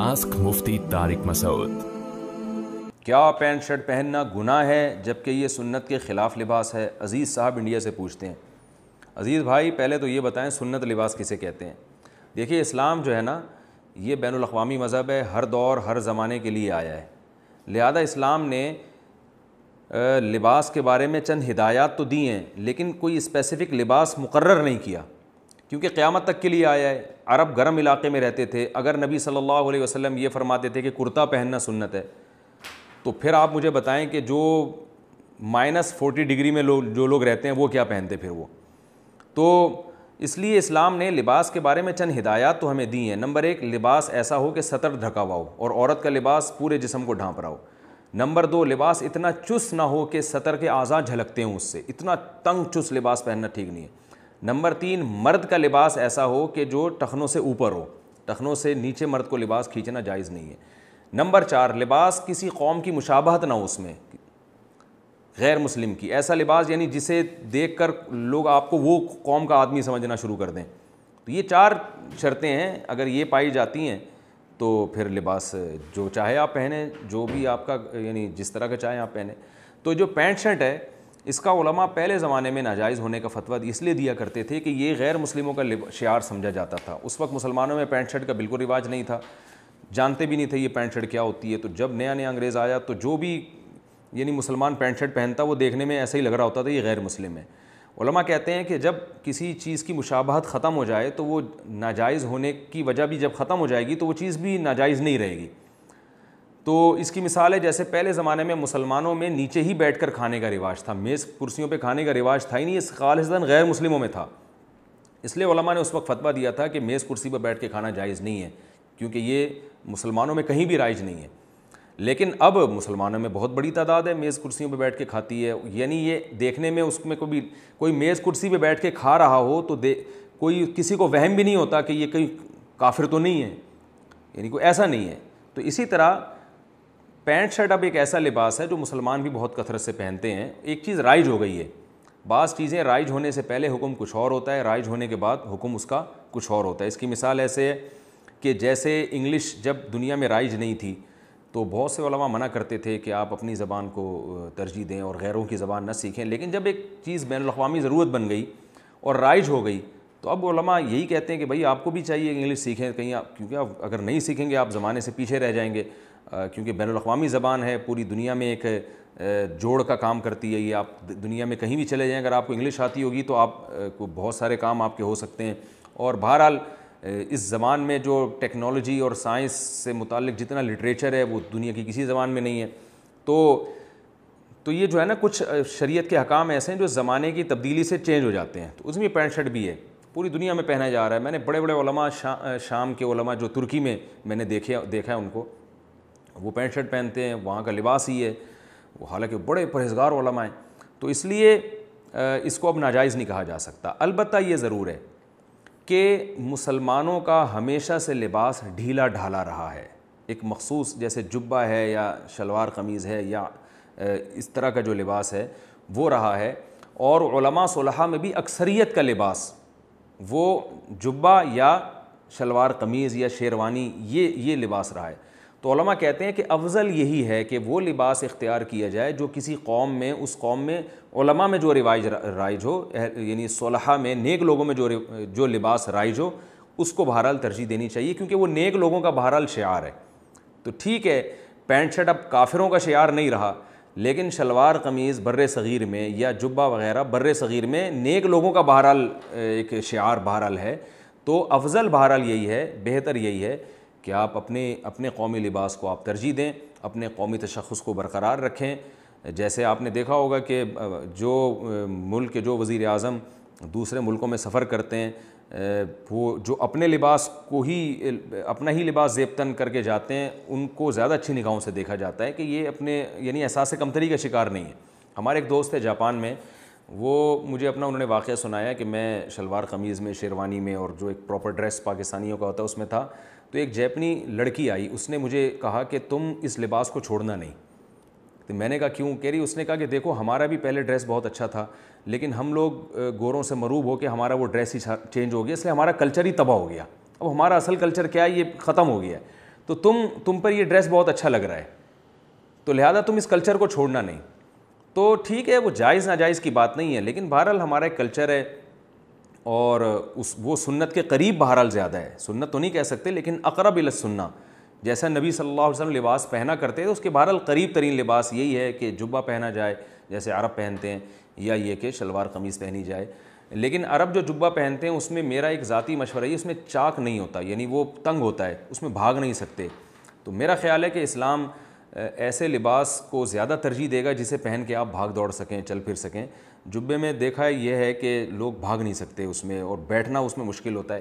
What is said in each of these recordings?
Ask मुफ्ती तारिक मसूद। क्या pant shirt पहनना गुनाह है जबकि ये सुन्नत के ख़िलाफ़ लिबास है? अज़ीज़ साहब इंडिया से पूछते हैं। अज़ीज़ भाई, पहले तो ये बताएं सुन्नत लिबास किसे कहते हैं। देखिए, इस्लाम जो है ना, ये बैनुल अक़वामी मज़हब है, हर दौर हर ज़माने के लिए आया है। लिहाजा इस्लाम ने लिबास के बारे में चंद हिदायत तो दी हैं, लेकिन कोई स्पेसिफ़िक लिबास मुकर्रर नहीं किया, क्योंकि क़यामत तक के लिए आया है। अरब गर्म इलाके में रहते थे, अगर नबी सल्लल्लाहु अलैहि वसल्लम ये फरमाते थे कि कुर्ता पहनना सुन्नत है, तो फिर आप मुझे बताएं कि जो -40 डिग्री में जो लोग रहते हैं वो क्या पहनते फिर वो। तो इसलिए इस्लाम ने लिबास के बारे में चंद हिदायत तो हमें दी हैं। नंबर 1, लिबास ऐसा हो कि सतर ढका हुआ हो और औरत का लिबास पूरे जिस्म को ढांप रहा हो। नंबर 2, लिबास इतना चुस्त ना हो कि सतर के आज़ा झलकते हों उससे, इतना तंग चुस्त लिबास पहनना ठीक नहीं है। नंबर 3, मर्द का लिबास ऐसा हो कि जो टखनों से ऊपर हो, टखनों से नीचे मर्द को लिबास खींचना जायज़ नहीं है। नंबर 4, लिबास किसी कौम की मुशाबहत ना हो उसमें, गैर मुस्लिम की। ऐसा लिबास यानी जिसे देखकर लोग आपको वो कौम का आदमी समझना शुरू कर दें। तो ये 4 शर्तें हैं, अगर ये पाई जाती हैं तो फिर लिबास जो चाहे आप पहने, जो भी आपका यानी जिस तरह का चाहे आप पहने। तो जो पैंट शर्ट है, इसका उलमा पहले ज़माने में नाजायज़ होने का फतवा इसलिए दिया करते थे कि ये गैर मुस्लिमों का शियार समझा जाता था। उस वक्त मुसलमानों में पैंट शर्ट का बिल्कुल रिवाज नहीं था, जानते भी नहीं थे ये पैंट शर्ट क्या होती है। तो जब नया नया अंग्रेज़ आया तो जो भी यानी मुसलमान पैंट शर्ट पहनता वो देखने में ऐसा ही लग रहा होता था ये गैर मुस्लिम है। उलमा कहते हैं कि जब किसी चीज़ की मुशाबहत ख़त्म हो जाए तो वो नाजायज़ होने की वजह भी जब ख़त्म हो जाएगी तो वो चीज़ भी नाजायज़ नहीं रहेगी। तो इसकी मिसाल है, जैसे पहले ज़माने में मुसलमानों में नीचे ही बैठकर खाने का रिवाज था, मेज़ कुर्सियों पे खाने का रिवाज था ही नहीं, इस खालिसन गैर मुस्लिमों में था। इसलिए उलमा ने उस वक्त फतवा दिया था कि मेज़ कुर्सी पर बैठ के खाना जायज़ नहीं है, क्योंकि ये मुसलमानों में कहीं भी राइज नहीं है। लेकिन अब मुसलमानों में बहुत बड़ी तादाद है मेज़ कुर्सियों पर बैठ के खाती है, यानी ये देखने में उसमें कोई मेज़ कुर्सी पर बैठ के खा रहा हो तो कोई किसी को वहम भी नहीं होता कि ये कोई काफिर तो नहीं है, यानी कोई ऐसा नहीं है। तो इसी तरह पैंट शर्ट अब एक ऐसा लिबास है जो मुसलमान भी बहुत कसरत से पहनते हैं। एक चीज़ राइज हो गई है, बाज़ चीज़ें राइज होने से पहले हुक्म कुछ और होता है, राइज होने के बाद हुक्म उसका कुछ और होता है। इसकी मिसाल ऐसे है कि जैसे इंग्लिश जब दुनिया में राइज नहीं थी तो बहुत से उलमा मना करते थे कि आप अपनी ज़बान को तरजीह दें और गैरों की ज़बान न सीखें। लेकिन जब एक चीज़ बैनुल अक़वामी ज़रूरत बन गई और राइज हो गई तो अब उलमा यही कहते हैं कि भाई आपको भी चाहिए इंग्लिश सीखें कहीं आप, क्योंकि आप अगर नहीं सीखेंगे आप ज़माने से पीछे रह जाएंगे, क्योंकि बैनुल अक़वामी ज़बान है, पूरी दुनिया में एक जोड़ का काम करती है ये। आप दुनिया में कहीं भी चले जाएं, अगर आपको इंग्लिश आती होगी तो आप को बहुत सारे काम आपके हो सकते हैं। और बहरहाल इस ज़बान में जो टेक्नोलॉजी और साइंस से मुताल्लिक़ जितना लिटरेचर है वो दुनिया की किसी ज़बान में नहीं है। तो ये जो है ना, कुछ शरीयत के हकाम ऐसे हैं जो ज़माने की तब्दीली से चेंज हो जाते हैं, तो उसमें पैंट शर्ट भी है, पूरी दुनिया में पहना जा रहा है। मैंने बड़े बड़े उलमा शाम के उलमा जो तुर्की में मैंने देखा है उनको, वो पैंट शर्ट पहनते हैं, वहाँ का लिबास ही है वो, हालांकि बड़े परहेज़गार उलमा हैं। तो इसलिए इसको अब नाजायज़ नहीं कहा जा सकता। अलबत्ता ये ज़रूर है कि मुसलमानों का हमेशा से लिबास ढीला ढाला रहा है, एक मखसूस जैसे जुब्बा है या शलवार कमीज़ है या इस तरह का जो लिबास है वो रहा है। और उलमा सुलहा में भी अक्सरियत का लिबास वो जुब्बा या शलवार कमीज़ या शेरवानी ये लिबास रहा है। तो उलमा कहते हैं कि अफजल यही है कि वो लिबास इख्तियार किया जाए जो किसी कौम में, उस कौम में उलमा में जो राइज हो, यानी सुलहा में नेक लोगों में जो लिबास राइज हो उसको बहरहाल तरजीह देनी चाहिए, क्योंकि वो नेक लोगों का बहरहाल शियार है। तो ठीक है, पैंट शर्ट अब काफिरों का शियार नहीं रहा, लेकिन शलवार कमीज़ बर्रे सग़ीर में या जुब्बा वग़ैरह बर्रे सग़ीर में नेक लोगों का बहरहाल एक शियार बहरहाल है। तो अफजल बहरहाल यही है, बेहतर यही है कि आप अपने कौमी लिबास को आप तरजीह दें, अपने कौमी तशख़्ख़ुस को बरक़रार रखें। जैसे आपने देखा होगा कि जो मुल्क के जो वज़ीर आज़म दूसरे मुल्कों में सफ़र करते हैं, वो जो अपने लिबास को ही अपना ही लिबास ज़ेबतन करके जाते हैं, उनको ज़्यादा अच्छी निगाहों से देखा जाता है कि ये अपने यानी एहसास कमतरी का शिकार नहीं है। हमारे एक दोस्त है जापान में, वो मुझे अपना उन्होंने वाक़या सुनाया कि मैं शलवार कमीज़ में, शेरवानी में और जो एक प्रॉपर ड्रेस पाकिस्तानियों का होता है उसमें था। तो एक जापानी लड़की आई, उसने मुझे कहा कि तुम इस लिबास को छोड़ना नहीं। तो मैंने कहा क्यों? कह रही, उसने कहा कि देखो हमारा भी पहले ड्रेस बहुत अच्छा था, लेकिन हम लोग गोरों से मरूब हो के हमारा वो ड्रेस ही चेंज हो गया, इसलिए हमारा कल्चर ही तबाह हो गया। अब हमारा असल कल्चर क्या है ये ख़त्म हो गया है। تو تم پر یہ ڈریس بہت اچھا لگ رہا ہے، تو لہٰذا تم اس کلچر کو چھوڑنا نہیں. تو ٹھیک ہے، وہ جائز ناجائز کی بات نہیں ہے، لیکن بہرحال ہمارا ایک کلچر ہے اور وہ سنت کے قریب بہرحال زیادہ ہے. سنت تو نہیں کہہ سکتے لیکن اقرب الی السنہ، جیسا نبی صلی اللہ علیہ وسلم لباس پہنا کرتے ہیں اس کے بہرحال قریب ترین لباس یہی ہے کہ جبہ پہنا جائے جیسے عرب پہنتے ہیں، یا یہ کہ شلوار قمیص پہنی جائے. لیکن عرب جو جبہ پہنتے ہیں اس میں میرا ایک ذاتی مشورہ ہے، اس میں چاک نہیں ہوتا، یعنی وہ تنگ ہوتا ہے، اس میں بھاگ نہیں سکتے. تو میرا خیال ہے کہ اسلام ایسے لباس کو زیادہ ترجیح دے گا جسے پہن کے آپ بھاگ دوڑ سکیں، چل پھر سکیں. جبے میں دیکھا ہے یہ ہے کہ لوگ بھاگ نہیں سکتے اس میں، اور بیٹھنا اس میں مشکل ہوتا ہے.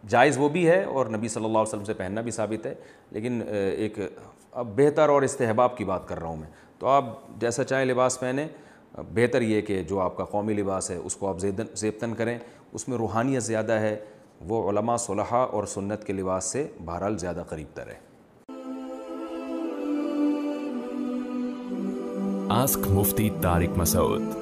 جائز وہ بھی ہے اور نبی صلی اللہ علیہ وسلم سے پہننا بھی ثابت ہے، لیکن ایک اب بہتر اور استحباب کی بات کر رہا ہوں میں. تو آپ جیسا چاہیں لباس پہنیں، بہتر یہ کہ جو آپ کا قومی لباس ہے اس کو آپ زیبتاً کریں، اس میں روحانیت زیادہ ہے، وہ علماء صلحاء اور سنت کے لباس سے بہرحال زیادہ قریب تر ہے. Ask Mufti Tariq Masoud.